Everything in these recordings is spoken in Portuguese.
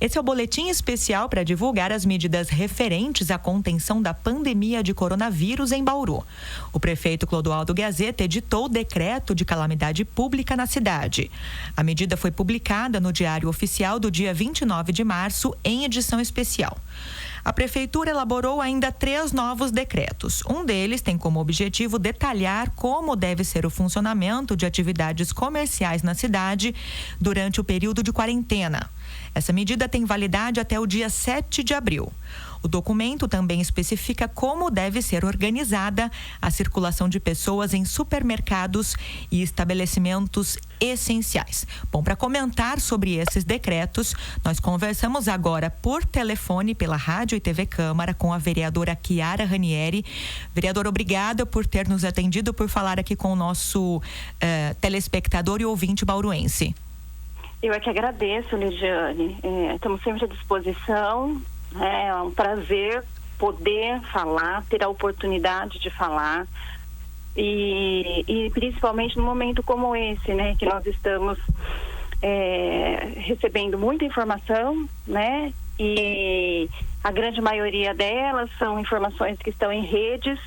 Esse é o boletim especial para divulgar as medidas referentes à contenção da pandemia de coronavírus em Bauru. O prefeito Clodoaldo Gazeta editou o decreto de calamidade pública na cidade. A medida foi publicada no Diário Oficial do dia 29 de março, em edição especial. A Prefeitura elaborou ainda 3 novos decretos. Um deles tem como objetivo detalhar como deve ser o funcionamento de atividades comerciais na cidade durante o período de quarentena. Essa medida tem validade até o dia 7 de abril. O documento também especifica como deve ser organizada a circulação de pessoas em supermercados e estabelecimentos essenciais. Bom, para comentar sobre esses decretos, nós conversamos agora por telefone pela Rádio e TV Câmara com a vereadora Chiara Ranieri. Vereadora, obrigada por ter nos atendido, por falar aqui com o nosso telespectador e ouvinte bauruense. Eu é que agradeço, Lidiane. Estamos sempre à disposição. É um prazer poder falar, ter a oportunidade de falar e principalmente num momento como esse, né, que nós estamos recebendo muita informação, né, e a grande maioria delas são informações que estão em redes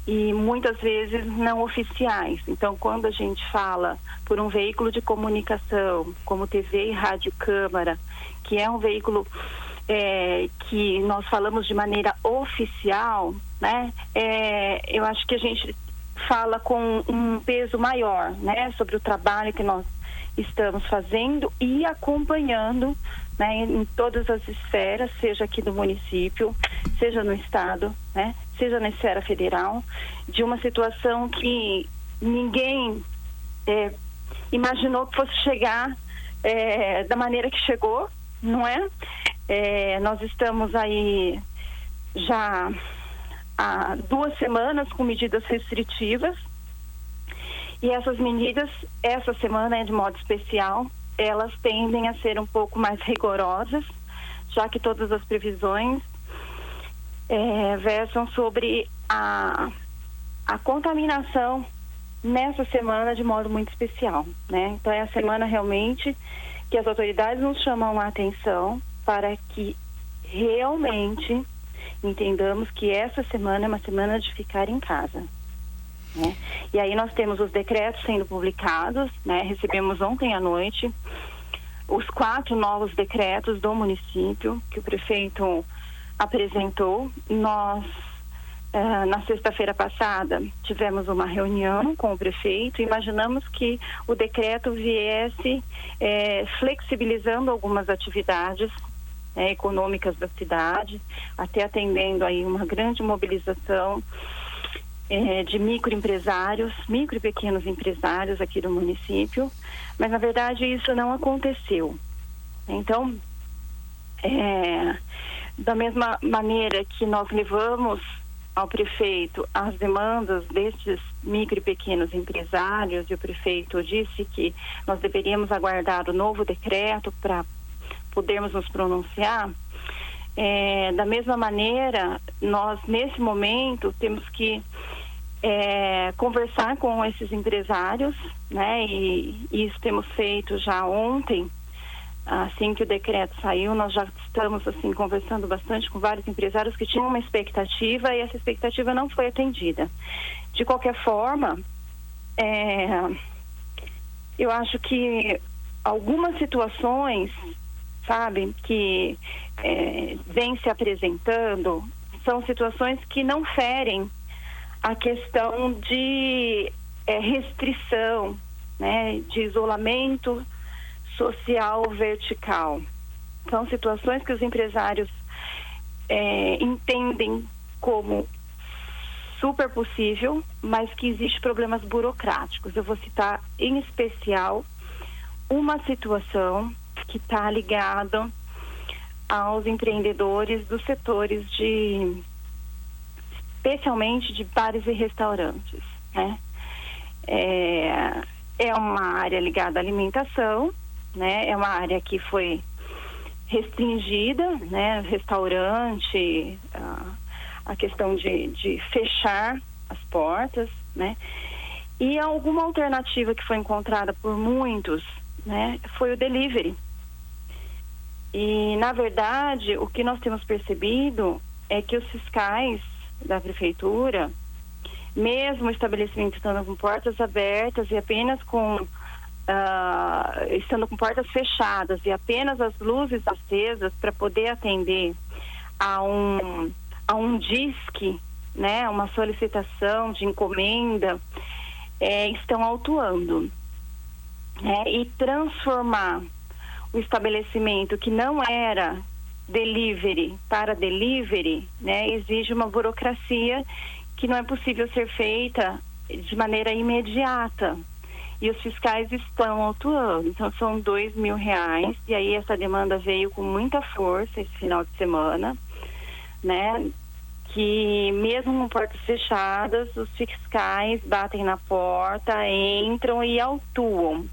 e muitas vezes não oficiais. Então, quando a gente fala por um veículo de comunicação, como TV e Rádio Câmara, que é um veículo que nós falamos de maneira oficial, né? Eu acho que a gente fala com um peso maior, né? Sobre o trabalho que nós estamos fazendo e acompanhando, né? Em todas as esferas, seja aqui do município, seja no estado, né? Seja na esfera federal, de uma situação que ninguém imaginou que fosse chegar da maneira que chegou, não é? Nós estamos aí já há 2 semanas com medidas restritivas e essas medidas, essa semana de modo especial, elas tendem a ser um pouco mais rigorosas, já que todas as previsões versam sobre a contaminação nessa semana de modo muito especial, né? Então é a semana realmente que as autoridades nos chamam a atenção para que realmente entendamos que essa semana é uma semana de ficar em casa, né? E aí nós temos os decretos sendo publicados, né? Recebemos ontem à noite os 4 novos decretos do município que o prefeito apresentou. Nós, na sexta-feira passada, tivemos uma reunião com o prefeito e imaginamos que o decreto viesse flexibilizando algumas atividades econômicas da cidade, até atendendo aí uma grande mobilização de microempresários, micro e pequenos empresários aqui do município, mas na verdade isso não aconteceu. Então, da mesma maneira que nós levamos ao prefeito as demandas desses micro e pequenos empresários, e o prefeito disse que nós deveríamos aguardar o novo decreto para podermos nos pronunciar, da mesma maneira, nós nesse momento temos que conversar com esses empresários, né? E isso temos feito já ontem. Assim que o decreto saiu, nós já estamos assim conversando bastante com vários empresários que tinham uma expectativa e essa expectativa não foi atendida. De qualquer forma, eu acho que algumas situações, sabe, que vêm se apresentando são situações que não ferem a questão de restrição, né, de isolamento social vertical. São situações que os empresários entendem como super possível, mas que existem problemas burocráticos. Eu vou citar em especial uma situação que está ligada aos empreendedores dos setores especialmente de bares e restaurantes, né? É uma área ligada à alimentação, né? É uma área que foi restringida, né? Restaurante, a questão de fechar as portas, né? E alguma alternativa que foi encontrada por muitos, né? Foi o delivery. E, na verdade, o que nós temos percebido é que os fiscais da prefeitura, mesmo o estabelecimento estando com portas abertas e apenas estando com portas fechadas e apenas as luzes acesas para poder atender a um DISC, né, uma solicitação de encomenda, estão autuando, né, e transformar o estabelecimento que não era delivery para delivery, né, exige uma burocracia que não é possível ser feita de maneira imediata. E os fiscais estão autuando. Então, são R$2.000. E aí, essa demanda veio com muita força esse final de semana, né? Que mesmo com portas fechadas, os fiscais batem na porta, entram e autuam,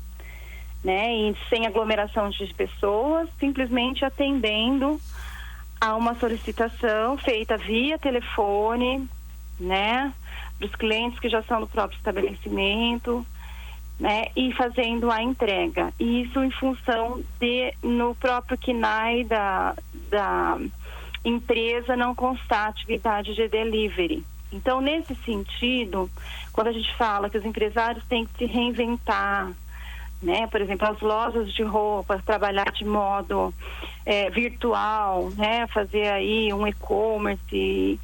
né? E sem aglomeração de pessoas, simplesmente atendendo a uma solicitação feita via telefone, né? Dos clientes que já são do próprio estabelecimento, né? E fazendo a entrega. E isso em função no próprio KNAI da empresa não constar atividade de delivery. Então, nesse sentido, quando a gente fala que os empresários têm que se reinventar, né? Por exemplo, as lojas de roupas trabalhar de modo virtual, né? Fazer aí um e-commerce,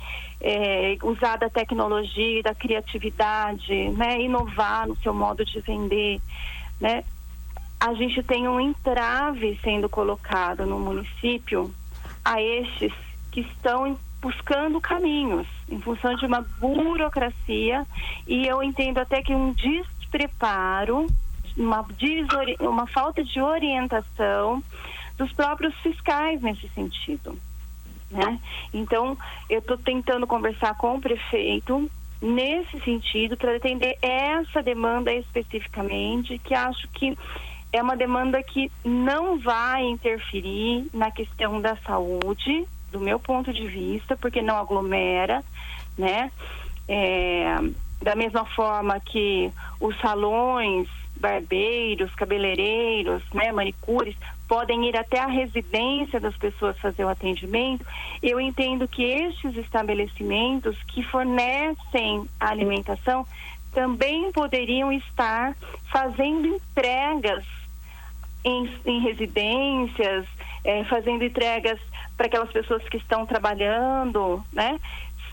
usar da tecnologia e da criatividade, né? Inovar no seu modo de vender, né? A gente tem um entrave sendo colocado no município a estes que estão buscando caminhos em função de uma burocracia, e eu entendo até que um despreparo, uma falta de orientação dos próprios fiscais nesse sentido, né? Então, eu estou tentando conversar com o prefeito nesse sentido para atender essa demanda especificamente, que acho que é uma demanda que não vai interferir na questão da saúde, do meu ponto de vista, porque não aglomera, né? Da mesma forma que os salões, barbeiros, cabeleireiros, né, manicures, podem ir até a residência das pessoas fazer o atendimento, eu entendo que estes estabelecimentos que fornecem a alimentação também poderiam estar fazendo entregas em residências, fazendo entregas para aquelas pessoas que estão trabalhando, né?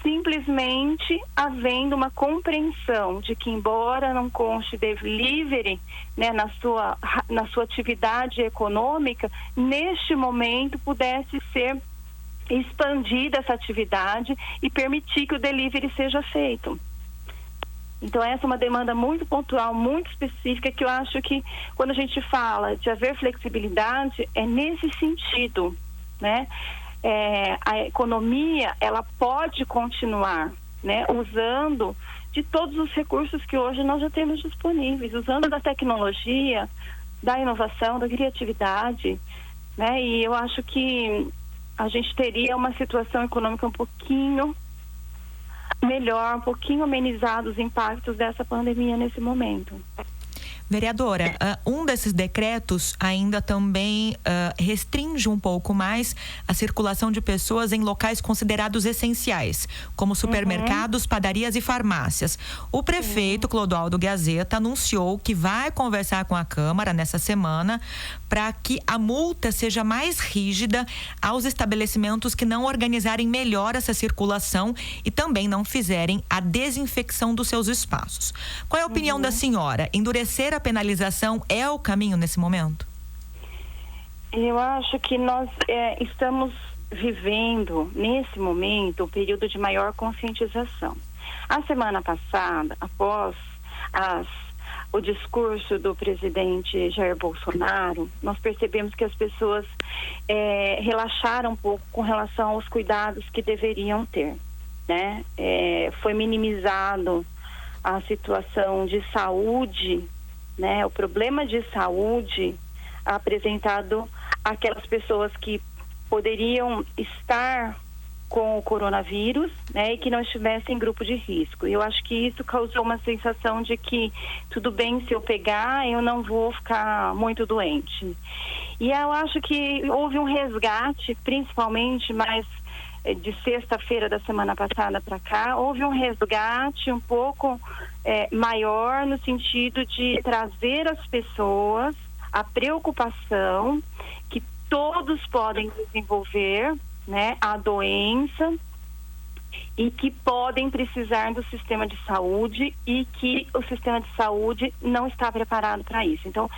Simplesmente havendo uma compreensão de que, embora não conste delivery, né, na sua atividade econômica, neste momento pudesse ser expandida essa atividade e permitir que o delivery seja feito. Então, essa é uma demanda muito pontual, muito específica, que eu acho que, quando a gente fala de haver flexibilidade, é nesse sentido, né? A economia, ela pode continuar, né, usando de todos os recursos que hoje nós já temos disponíveis, usando da tecnologia, da inovação, da criatividade, né? E eu acho que a gente teria uma situação econômica um pouquinho melhor, um pouquinho amenizado os impactos dessa pandemia nesse momento. Vereadora, um desses decretos ainda também restringe um pouco mais a circulação de pessoas em locais considerados essenciais, como supermercados, padarias e farmácias. O prefeito Clodoaldo Gazeta anunciou que vai conversar com a Câmara nessa semana para que a multa seja mais rígida aos estabelecimentos que não organizarem melhor essa circulação e também não fizerem a desinfecção dos seus espaços. Qual é a opinião da senhora? Endurecer a penalização é o caminho nesse momento? Eu acho que nós estamos vivendo, nesse momento, um período de maior conscientização. A semana passada, após o discurso do presidente Jair Bolsonaro, nós percebemos que as pessoas relaxaram um pouco com relação aos cuidados que deveriam ter, né? Foi minimizado a situação de saúde, né? O problema de saúde apresentado àquelas pessoas que poderiam estar com o coronavírus, né, e que não estivessem em grupo de risco. Eu acho que isso causou uma sensação de que tudo bem, se eu pegar, eu não vou ficar muito doente. E eu acho que houve um resgate, principalmente mais de sexta-feira da semana passada para cá, houve um resgate um pouco maior no sentido de trazer às pessoas a preocupação que todos podem desenvolver, né, a doença e que podem precisar do sistema de saúde e que o sistema de saúde não está preparado para isso. Então,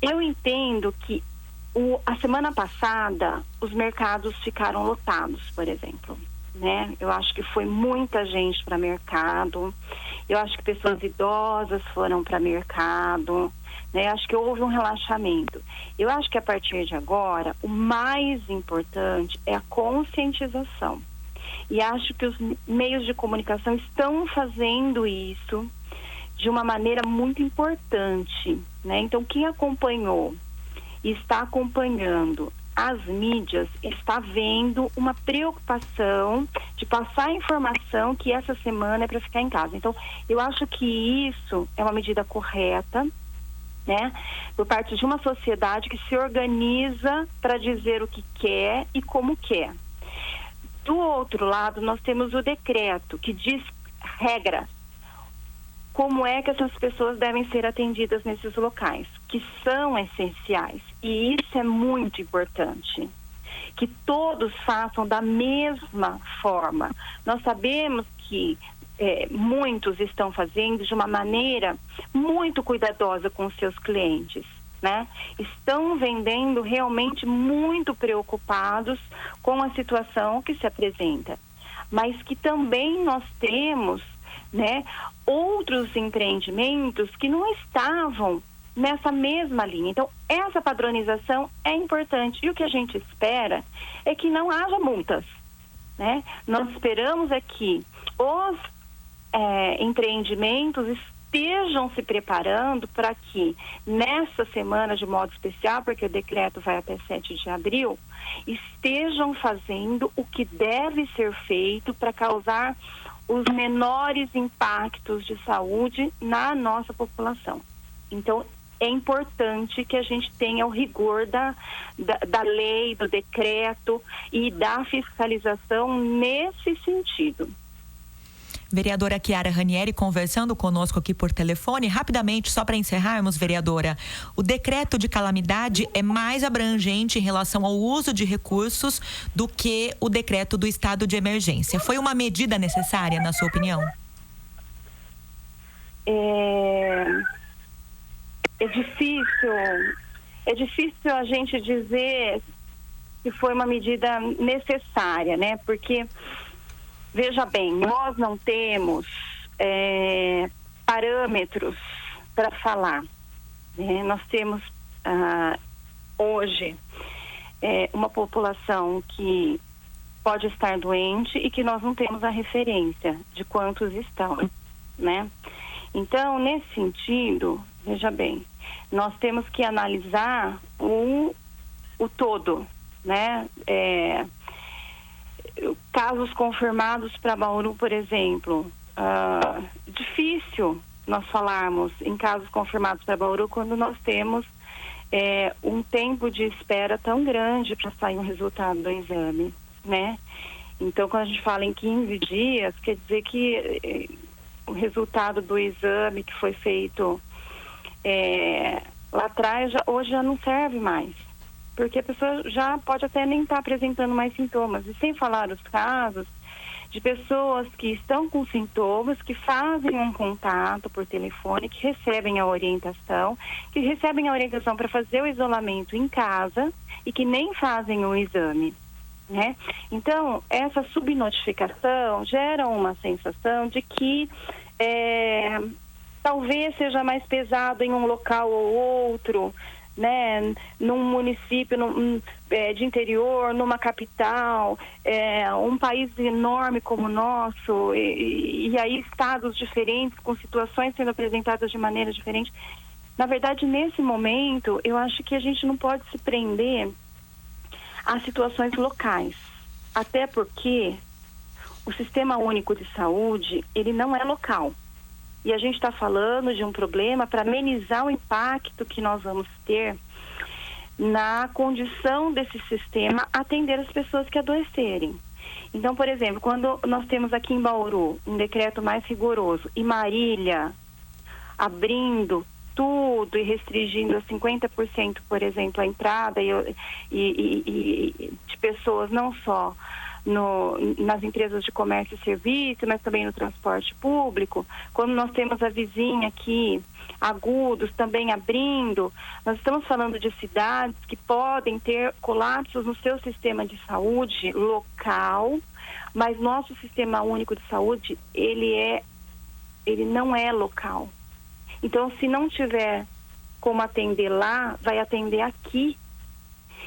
eu entendo que a semana passada os mercados ficaram lotados, por exemplo, né? Eu acho que foi muita gente para mercado, eu acho que pessoas idosas foram para mercado, né? Acho que houve um relaxamento. Eu acho que a partir de agora, o mais importante é a conscientização. E acho que os meios de comunicação estão fazendo isso de uma maneira muito importante, né? Então, quem acompanhou e está acompanhando as mídias está vendo uma preocupação de passar a informação que essa semana é para ficar em casa. Então, eu acho que isso é uma medida correta, né, por parte de uma sociedade que se organiza para dizer o que quer e como quer. Do outro lado, nós temos o decreto que diz regras. Como é que essas pessoas devem ser atendidas nesses locais, que são essenciais. E isso é muito importante, que todos façam da mesma forma. Nós sabemos que muitos estão fazendo de uma maneira muito cuidadosa com os seus clientes, né? Estão vendendo realmente muito preocupados com a situação que se apresenta. Mas que também nós temos, né, outros empreendimentos que não estavam nessa mesma linha. Então, essa padronização é importante. E o que a gente espera é que não haja multas, né? Nós esperamos é que os empreendimentos estejam se preparando para que nessa semana, de modo especial, porque o decreto vai até 7 de abril, estejam fazendo o que deve ser feito para causar os menores impactos de saúde na nossa população. Então, é importante que a gente tenha o rigor da lei, do decreto e da fiscalização nesse sentido. Vereadora Chiara Ranieri conversando conosco aqui por telefone. Rapidamente, só para encerrarmos, vereadora, o decreto de calamidade é mais abrangente em relação ao uso de recursos do que o decreto do estado de emergência. Foi uma medida necessária, na sua opinião? É difícil a gente dizer se foi uma medida necessária, né? Porque, veja bem, nós não temos parâmetros para falar, né? Nós temos hoje uma população que pode estar doente e que nós não temos a referência de quantos estão, né? Então, nesse sentido, veja bem, nós temos que analisar o todo, né? Casos confirmados para Bauru, por exemplo, difícil nós falarmos em casos confirmados para Bauru quando nós temos um tempo de espera tão grande para sair um resultado do exame, né? Então, quando a gente fala em 15 dias, quer dizer que o resultado do exame que foi feito lá atrás, hoje já não serve mais. Porque a pessoa já pode até nem estar apresentando mais sintomas. E sem falar os casos de pessoas que estão com sintomas, que fazem um contato por telefone, que recebem a orientação para fazer o isolamento em casa e que nem fazem o exame, né? Então, essa subnotificação gera uma sensação de que talvez seja mais pesado em um local ou outro, né, num município de interior, numa capital, um país enorme como o nosso, e aí estados diferentes, com situações sendo apresentadas de maneira diferente. Na verdade, nesse momento, eu acho que a gente não pode se prender a situações locais, até porque o Sistema Único de Saúde, ele não é local. E a gente está falando de um problema para amenizar o impacto que nós vamos ter na condição desse sistema atender as pessoas que adoecerem. Então, por exemplo, quando nós temos aqui em Bauru um decreto mais rigoroso e Marília abrindo tudo e restringindo a 50%, por exemplo, a entrada e de pessoas não só nas empresas de comércio e serviço, mas também no transporte público, quando nós temos a vizinha aqui, Agudos, também abrindo, nós estamos falando de cidades que podem ter colapsos no seu sistema de saúde local, mas nosso Sistema Único de Saúde, ele não é local. Então, se não tiver como atender lá, vai atender aqui.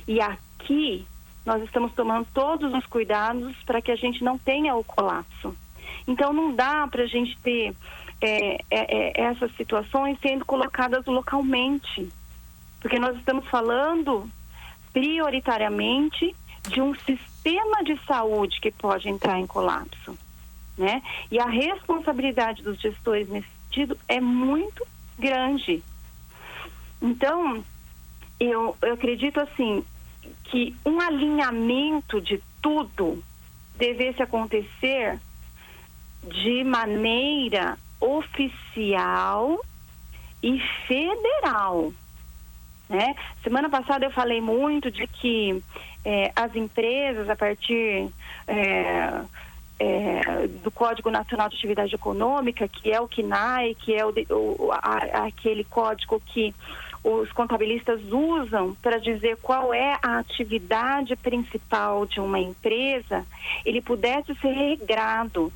E aqui nós estamos tomando todos os cuidados para que a gente não tenha o colapso. Então, não dá para a gente ter essas situações sendo colocadas localmente, porque nós estamos falando prioritariamente de um sistema de saúde que pode entrar em colapso, né? E a responsabilidade dos gestores nesse sentido é muito grande. Então, eu acredito assim, que um alinhamento de tudo devesse acontecer de maneira oficial e federal, né? Semana passada eu falei muito de que as empresas, a partir do Código Nacional de Atividade Econômica, que é o CNAE, que é aquele código que os contabilistas usam para dizer qual é a atividade principal de uma empresa, ele pudesse ser regrado,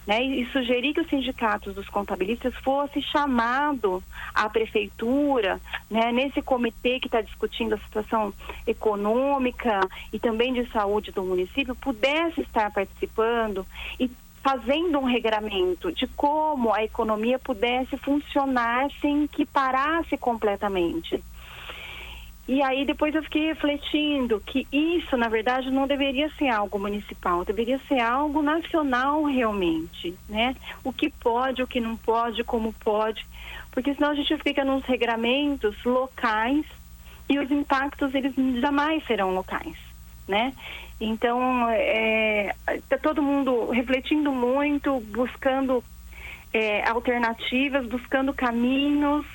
né? E sugerir que os sindicatos dos contabilistas fossem chamados à prefeitura, né? Nesse comitê que está discutindo a situação econômica e também de saúde do município, pudesse estar participando e fazendo um regramento de como a economia pudesse funcionar sem que parasse completamente. E aí depois eu fiquei refletindo que isso, na verdade, não deveria ser algo municipal, deveria ser algo nacional realmente, né? O que pode, o que não pode, como pode, porque senão a gente fica nos regramentos locais e os impactos, eles jamais serão locais, né? Então, está todo mundo refletindo muito, buscando alternativas, buscando caminhos,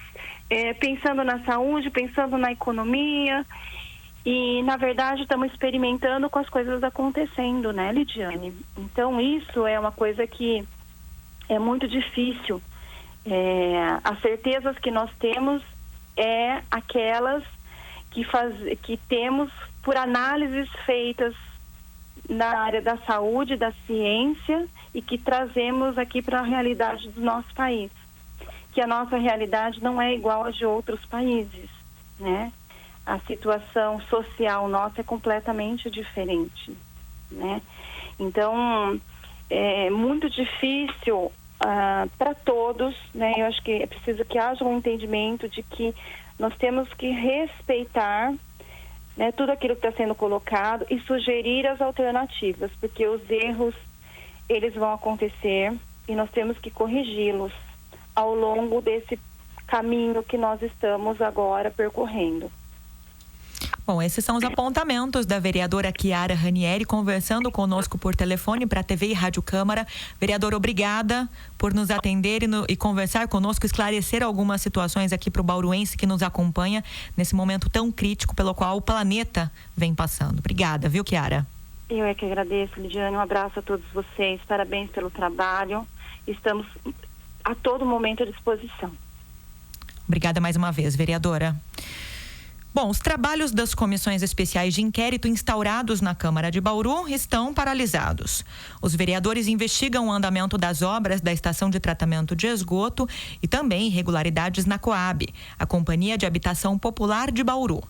pensando na saúde, pensando na economia e, na verdade, estamos experimentando com as coisas acontecendo, né, Lidiane? Então, isso é uma coisa que é muito difícil. As certezas que nós temos é aquelas que temos por análises feitas na área da saúde, da ciência e que trazemos aqui para a realidade do nosso país. Que a nossa realidade não é igual a de outros países, né? A situação social nossa é completamente diferente, né? Então, é muito difícil para todos, né? Eu acho que é preciso que haja um entendimento de que nós temos que respeitar, né, tudo aquilo que está sendo colocado e sugerir as alternativas, porque os erros, eles vão acontecer e nós temos que corrigi-los ao longo desse caminho que nós estamos agora percorrendo. Bom, esses são os apontamentos da vereadora Chiara Ranieri conversando conosco por telefone para a TV e Rádio Câmara. Vereadora, obrigada por nos atender e conversar conosco, esclarecer algumas situações aqui para o bauruense que nos acompanha nesse momento tão crítico pelo qual o planeta vem passando. Obrigada, viu, Chiara? Eu é que agradeço, Lidiane. Um abraço a todos vocês. Parabéns pelo trabalho. Estamos a todo momento à disposição. Obrigada mais uma vez, vereadora. Bom, os trabalhos das comissões especiais de inquérito instaurados na Câmara de Bauru estão paralisados. Os vereadores investigam o andamento das obras da estação de tratamento de esgoto e também irregularidades na Coab, a Companhia de Habitação Popular de Bauru.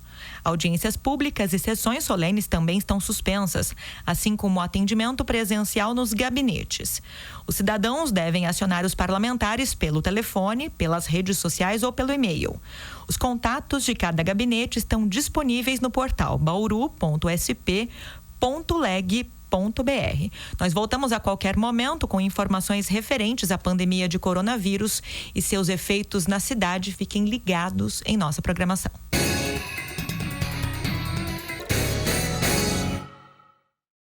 Audiências públicas e sessões solenes também estão suspensas, assim como o atendimento presencial nos gabinetes. Os cidadãos devem acionar os parlamentares pelo telefone, pelas redes sociais ou pelo e-mail. Os contatos de cada gabinete estão disponíveis no portal bauru.sp.leg.br. Nós voltamos a qualquer momento com informações referentes à pandemia de coronavírus e seus efeitos na cidade. Fiquem ligados em nossa programação.